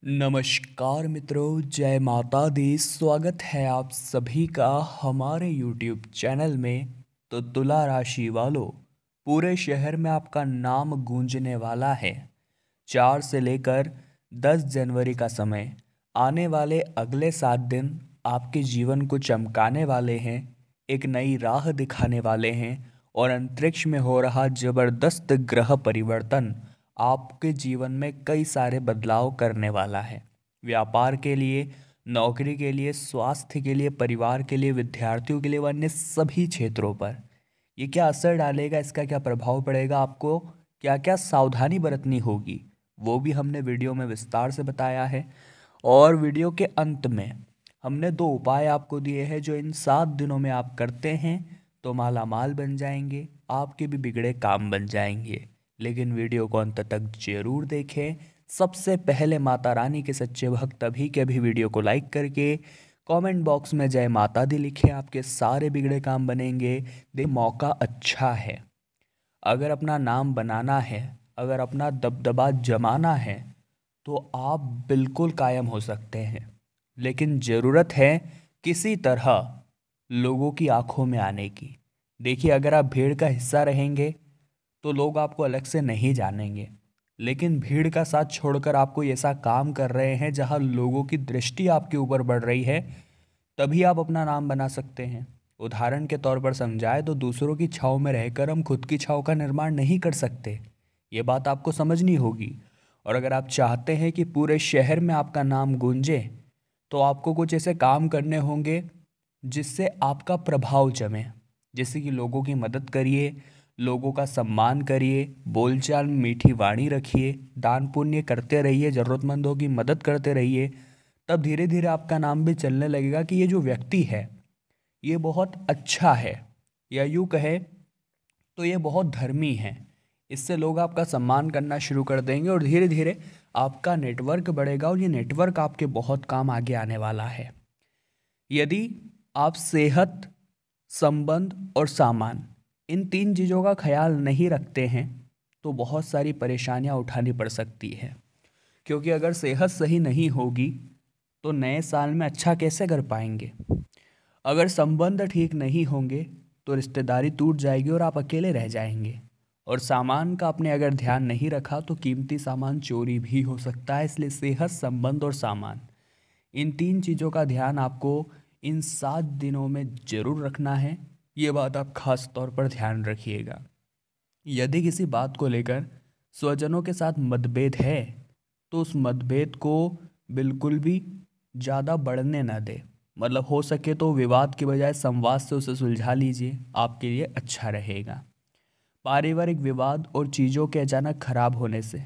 नमस्कार मित्रों, जय माता दी। स्वागत है आप सभी का हमारे YouTube चैनल में। तो तुला राशि वालों, पूरे शहर में आपका नाम गूंजने वाला है। 4 से लेकर 10 जनवरी का समय, आने वाले अगले 7 दिन आपके जीवन को चमकाने वाले हैं, एक नई राह दिखाने वाले हैं। और अंतरिक्ष में हो रहा जबरदस्त ग्रह परिवर्तन आपके जीवन में कई सारे बदलाव करने वाला है। व्यापार के लिए, नौकरी के लिए, स्वास्थ्य के लिए, परिवार के लिए, विद्यार्थियों के लिए व अन्य सभी क्षेत्रों पर ये क्या असर डालेगा, इसका क्या प्रभाव पड़ेगा, आपको क्या क्या सावधानी बरतनी होगी, वो भी हमने वीडियो में विस्तार से बताया है। और वीडियो के अंत में हमने 2 उपाय आपको दिए हैं, जो इन 7 दिनों में आप करते हैं तो माला माल बन जाएंगे, आपके भी बिगड़े काम बन जाएंगे। लेकिन वीडियो को अंत तक जरूर देखें। सबसे पहले माता रानी के सच्चे भक्त अभी के अभी वीडियो को लाइक करके कमेंट बॉक्स में जय माता दी लिखें, आपके सारे बिगड़े काम बनेंगे। मौका अच्छा है, अगर अपना नाम बनाना है, अगर अपना दबदबा जमाना है तो आप बिल्कुल कायम हो सकते हैं। लेकिन ज़रूरत है किसी तरह लोगों की आंखों में आने की। देखिए, अगर आप भीड़ का हिस्सा रहेंगे तो लोग आपको अलग से नहीं जानेंगे, लेकिन भीड़ का साथ छोड़कर आप कोई ऐसा काम कर रहे हैं जहां लोगों की दृष्टि आपके ऊपर बढ़ रही है, तभी आप अपना नाम बना सकते हैं। उदाहरण के तौर पर समझाए तो दूसरों की छाव में रहकर हम खुद की छाव का निर्माण नहीं कर सकते। ये बात आपको समझनी होगी। और अगर आप चाहते हैं कि पूरे शहर में आपका नाम गूंजे, तो आपको कुछ ऐसे काम करने होंगे जिससे आपका प्रभाव जमे। जैसे कि लोगों की मदद करिए, लोगों का सम्मान करिए, बोलचाल में मीठी वाणी रखिए, दान पुण्य करते रहिए, ज़रूरतमंदों की मदद करते रहिए। तब धीरे धीरे आपका नाम भी चलने लगेगा कि ये जो व्यक्ति है ये बहुत अच्छा है, या यूँ कहे तो ये बहुत धर्मी है। इससे लोग आपका सम्मान करना शुरू कर देंगे और धीरे धीरे आपका नेटवर्क बढ़ेगा और ये नेटवर्क आपके बहुत काम आगे आने वाला है। यदि आप सेहत, संबंध और सामान, इन 3 चीज़ों का ख्याल नहीं रखते हैं तो बहुत सारी परेशानियां उठानी पड़ सकती है। क्योंकि अगर सेहत सही नहीं होगी तो नए साल में अच्छा कैसे कर पाएंगे। अगर संबंध ठीक नहीं होंगे तो रिश्तेदारी टूट जाएगी और आप अकेले रह जाएंगे। और सामान का आपने अगर ध्यान नहीं रखा तो कीमती सामान चोरी भी हो सकता है। इसलिए सेहत, संबंध और सामान, इन 3 चीज़ों का ध्यान आपको इन 7 दिनों में ज़रूर रखना है। ये बात आप खास तौर पर ध्यान रखिएगा। यदि किसी बात को लेकर स्वजनों के साथ मतभेद है तो उस मतभेद को बिल्कुल भी ज़्यादा बढ़ने ना दे। मतलब हो सके तो विवाद के बजाय संवाद से उसे सुलझा लीजिए, आपके लिए अच्छा रहेगा। पारिवारिक विवाद और चीज़ों के अचानक खराब होने से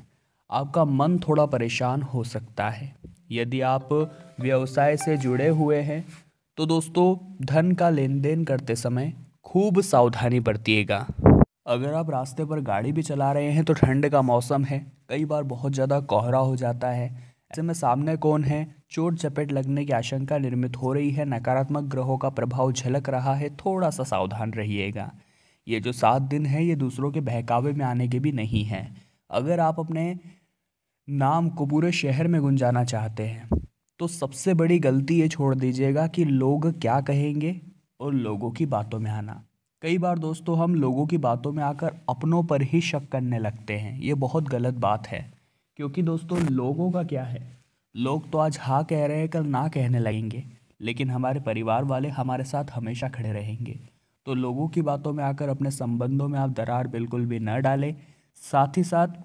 आपका मन थोड़ा परेशान हो सकता है। यदि आप व्यवसाय से जुड़े हुए हैं तो दोस्तों, धन का लेन देन करते समय खूब सावधानी बरतिएगा। अगर आप रास्ते पर गाड़ी भी चला रहे हैं तो ठंड का मौसम है, कई बार बहुत ज़्यादा कोहरा हो जाता है। ऐसे में सामने कौन है, चोट चपेट लगने की आशंका निर्मित हो रही है, नकारात्मक ग्रहों का प्रभाव झलक रहा है, थोड़ा सा सावधान रहिएगा। ये जो 7 दिन है ये दूसरों के बहकावे में आने के भी नहीं हैं। अगर आप अपने नाम को पूरे शहर में गुंजाना चाहते हैं तो सबसे बड़ी गलती ये छोड़ दीजिएगा कि लोग क्या कहेंगे और लोगों की बातों में आना। कई बार दोस्तों हम लोगों की बातों में आकर अपनों पर ही शक करने लगते हैं। ये बहुत गलत बात है। क्योंकि दोस्तों, लोगों का क्या है, लोग तो आज हाँ कह रहे हैं, कल ना कहने लगेंगे, लेकिन हमारे परिवार वाले हमारे साथ हमेशा खड़े रहेंगे। तो लोगों की बातों में आकर अपने संबंधों में आप दरार बिल्कुल भी न डालें। साथ ही साथ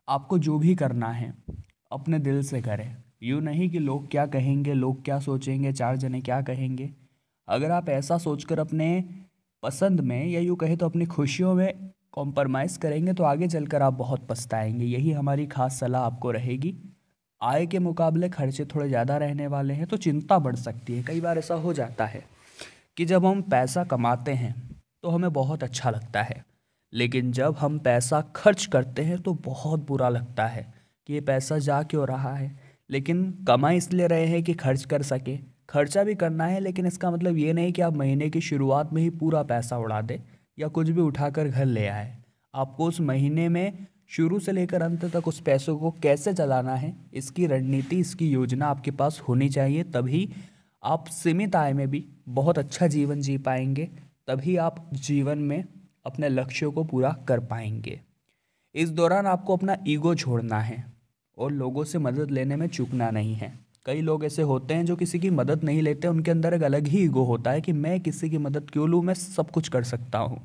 आपको जो भी करना है अपने दिल से करें। यूँ नहीं कि लोग क्या कहेंगे, लोग क्या सोचेंगे, 4 जने क्या कहेंगे। अगर आप ऐसा सोचकर अपने पसंद में, या यूँ कहे तो अपनी खुशियों में कॉम्प्रोमाइज़ करेंगे तो आगे चलकर आप बहुत पछताएंगे। यही हमारी खास सलाह आपको रहेगी। आय के मुकाबले खर्चे थोड़े ज़्यादा रहने वाले हैं तो चिंता बढ़ सकती है। कई बार ऐसा हो जाता है कि जब हम पैसा कमाते हैं तो हमें बहुत अच्छा लगता है, लेकिन जब हम पैसा खर्च करते हैं तो बहुत बुरा लगता है कि ये पैसा जा क्यों रहा है। लेकिन कमा इसलिए रहे हैं कि खर्च कर सके। खर्चा भी करना है, लेकिन इसका मतलब ये नहीं कि आप महीने की शुरुआत में ही पूरा पैसा उड़ा दें या कुछ भी उठाकर घर ले आए। आपको उस महीने में शुरू से लेकर अंत तक उस पैसों को कैसे चलाना है, इसकी रणनीति, इसकी योजना आपके पास होनी चाहिए। तभी आप सीमित आय में भी बहुत अच्छा जीवन जी पाएंगे, तभी आप जीवन में अपने लक्ष्यों को पूरा कर पाएंगे। इस दौरान आपको अपना ईगो छोड़ना है और लोगों से मदद लेने में चूकना नहीं है। कई लोग ऐसे होते हैं जो किसी की मदद नहीं लेते, उनके अंदर एक अलग ही ईगो होता है कि मैं किसी की मदद क्यों लूँ, मैं सब कुछ कर सकता हूँ।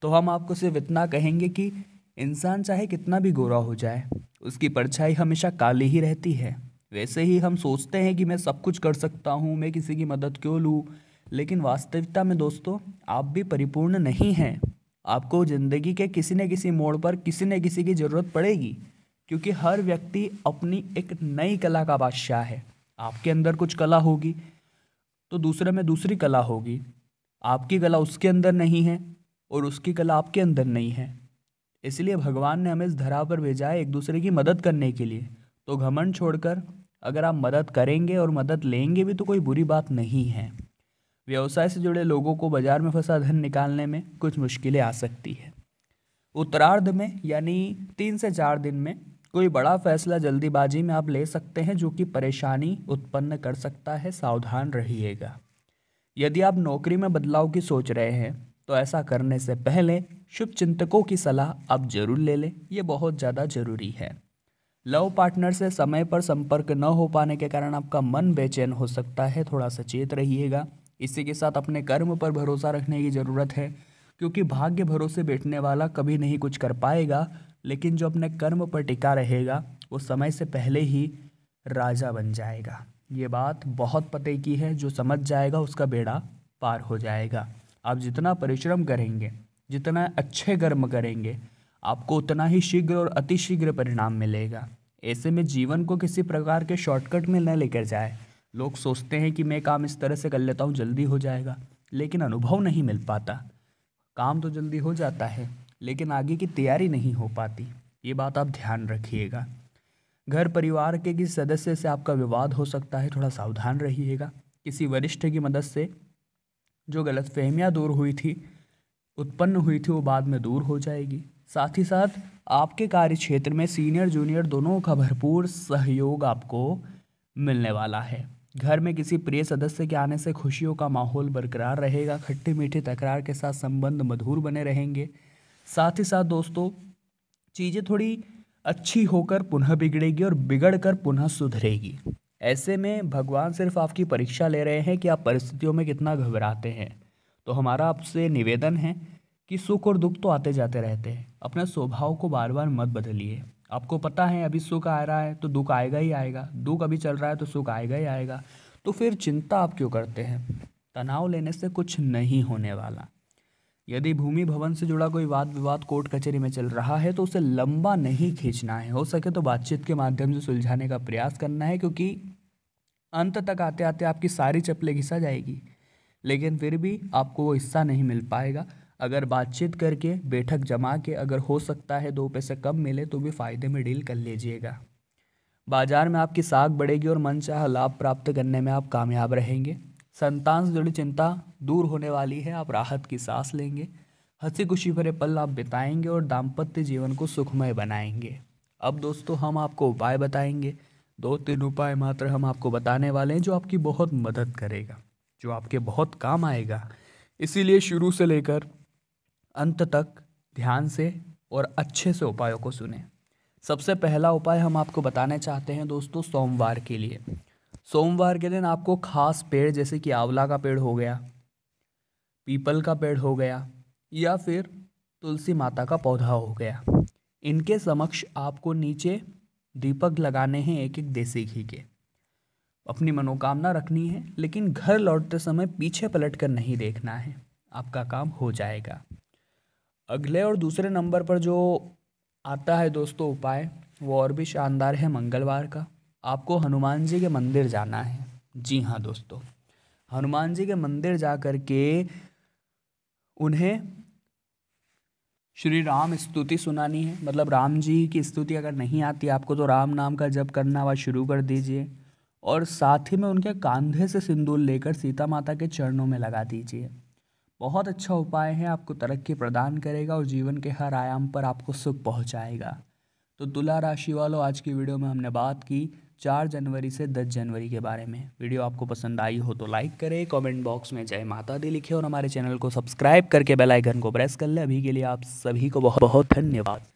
तो हम आपको सिर्फ इतना कहेंगे कि इंसान चाहे कितना भी गोरा हो जाए, उसकी परछाई हमेशा काली ही रहती है। वैसे ही हम सोचते हैं कि मैं सब कुछ कर सकता हूँ, मैं किसी की मदद क्यों लूँ, लेकिन वास्तविकता में दोस्तों आप भी परिपूर्ण नहीं हैं। आपको ज़िंदगी के किसी न किसी मोड़ पर किसी न किसी की ज़रूरत पड़ेगी, क्योंकि हर व्यक्ति अपनी एक नई कला का बादशाह है। आपके अंदर कुछ कला होगी तो दूसरे में दूसरी कला होगी। आपकी कला उसके अंदर नहीं है और उसकी कला आपके अंदर नहीं है। इसलिए भगवान ने हमें इस धरा पर भेजा है एक दूसरे की मदद करने के लिए। तो घमंड छोड़कर अगर आप मदद करेंगे और मदद लेंगे भी तो कोई बुरी बात नहीं है। व्यवसाय से जुड़े लोगों को बाजार में फंसा धन निकालने में कुछ मुश्किलें आ सकती है। उत्तरार्ध में यानी 3 से 4 दिन में कोई बड़ा फैसला जल्दीबाजी में आप ले सकते हैं, जो कि परेशानी उत्पन्न कर सकता है। सावधान रहिएगा। यदि आप नौकरी में बदलाव की सोच रहे हैं तो ऐसा करने से पहले शुभ चिंतकों की सलाह आप जरूर ले लें, ये बहुत ज़्यादा जरूरी है। लव पार्टनर से समय पर संपर्क न हो पाने के कारण आपका मन बेचैन हो सकता है, थोड़ा सचेत रहिएगा। इसी के साथ अपने कर्म पर भरोसा रखने की ज़रूरत है, क्योंकि भाग्य भरोसे बैठने वाला कभी नहीं कुछ कर पाएगा, लेकिन जो अपने कर्म पर टिका रहेगा वो समय से पहले ही राजा बन जाएगा। ये बात बहुत पते की है, जो समझ जाएगा उसका बेड़ा पार हो जाएगा। आप जितना परिश्रम करेंगे, जितना अच्छे कर्म करेंगे, आपको उतना ही शीघ्र और अतिशीघ्र परिणाम मिलेगा। ऐसे में जीवन को किसी प्रकार के शॉर्टकट में न लेकर जाए। लोग सोचते हैं कि मैं काम इस तरह से कर लेता हूँ जल्दी हो जाएगा, लेकिन अनुभव नहीं मिल पाता। काम तो जल्दी हो जाता है लेकिन आगे की तैयारी नहीं हो पाती। ये बात आप ध्यान रखिएगा। घर परिवार के किसी सदस्य से आपका विवाद हो सकता है, थोड़ा सावधान रहिएगा। किसी वरिष्ठ की मदद से जो गलतफहमियां दूर हुई थी, उत्पन्न हुई थी, वो बाद में दूर हो जाएगी। साथ ही साथ आपके कार्य क्षेत्र में सीनियर जूनियर दोनों का भरपूर सहयोग आपको मिलने वाला है। घर में किसी प्रिय सदस्य के आने से खुशियों का माहौल बरकरार रहेगा। खट्टी मीठी तकरार के साथ संबंध मधुर बने रहेंगे। साथ ही साथ दोस्तों चीज़ें थोड़ी अच्छी होकर पुनः बिगड़ेगी और बिगड़कर पुनः सुधरेगी। ऐसे में भगवान सिर्फ आपकी परीक्षा ले रहे हैं कि आप परिस्थितियों में कितना घबराते हैं। तो हमारा आपसे निवेदन है कि सुख और दुख तो आते जाते रहते हैं, अपने स्वभाव को बार बार मत बदलिए। आपको पता है अभी सुख आ रहा है तो दुख आएगा ही आएगा, दुख अभी चल रहा है तो सुख आएगा ही आएगा, तो फिर चिंता आप क्यों करते हैं? तनाव लेने से कुछ नहीं होने वाला। यदि भूमि भवन से जुड़ा कोई वाद विवाद कोर्ट कचहरी में चल रहा है तो उसे लंबा नहीं खींचना है। हो सके तो बातचीत के माध्यम से सुलझाने का प्रयास करना है, क्योंकि अंत तक आते आते आपकी सारी चप्पलें घिसा जाएगी, लेकिन फिर भी आपको वो हिस्सा नहीं मिल पाएगा। अगर बातचीत करके बैठक जमा के अगर हो सकता है 2 पैसे कम मिले तो भी फ़ायदे में डील कर लीजिएगा। बाजार में आपकी साख बढ़ेगी और मनचाहा लाभ प्राप्त करने में आप कामयाब रहेंगे। संतान से जुड़ी चिंता दूर होने वाली है, आप राहत की सांस लेंगे। हंसी खुशी भरे पल आप बिताएंगे और दाम्पत्य जीवन को सुखमय बनाएंगे। अब दोस्तों हम आपको उपाय बताएंगे। 2-3 उपाय मात्र हम आपको बताने वाले हैं जो आपकी बहुत मदद करेगा, जो आपके बहुत काम आएगा। इसीलिए शुरू से लेकर अंत तक ध्यान से और अच्छे से उपायों को सुने। सबसे पहला उपाय हम आपको बताने चाहते हैं दोस्तों, सोमवार के लिए। सोमवार के दिन आपको खास पेड़ जैसे कि आंवला का पेड़ हो गया, पीपल का पेड़ हो गया, या फिर तुलसी माता का पौधा हो गया, इनके समक्ष आपको नीचे दीपक लगाने हैं 1-1 देसी घी के। अपनी मनोकामना रखनी है, लेकिन घर लौटते समय पीछे पलट कर नहीं देखना है, आपका काम हो जाएगा। अगले और दूसरे नंबर पर जो आता है दोस्तों उपाय, वो और भी शानदार है। मंगलवार का आपको हनुमान जी के मंदिर जाना है। जी हाँ दोस्तों, हनुमान जी के मंदिर जा कर के उन्हें श्री राम स्तुति सुनानी है। मतलब राम जी की स्तुति अगर नहीं आती आपको तो राम नाम का जप करना वह शुरू कर दीजिए, और साथ ही में उनके कंधे से सिंदूर लेकर सीता माता के चरणों में लगा दीजिए। बहुत अच्छा उपाय है, आपको तरक्की प्रदान करेगा और जीवन के हर आयाम पर आपको सुख पहुंचाएगा। तो तुला राशि वालों, आज की वीडियो में हमने बात की 4 जनवरी से 10 जनवरी के बारे में। वीडियो आपको पसंद आई हो तो लाइक करें, कमेंट बॉक्स में जय माता दी लिखें और हमारे चैनल को सब्सक्राइब करके बेल आइकन को प्रेस कर लें। अभी के लिए आप सभी को बहुत बहुत धन्यवाद।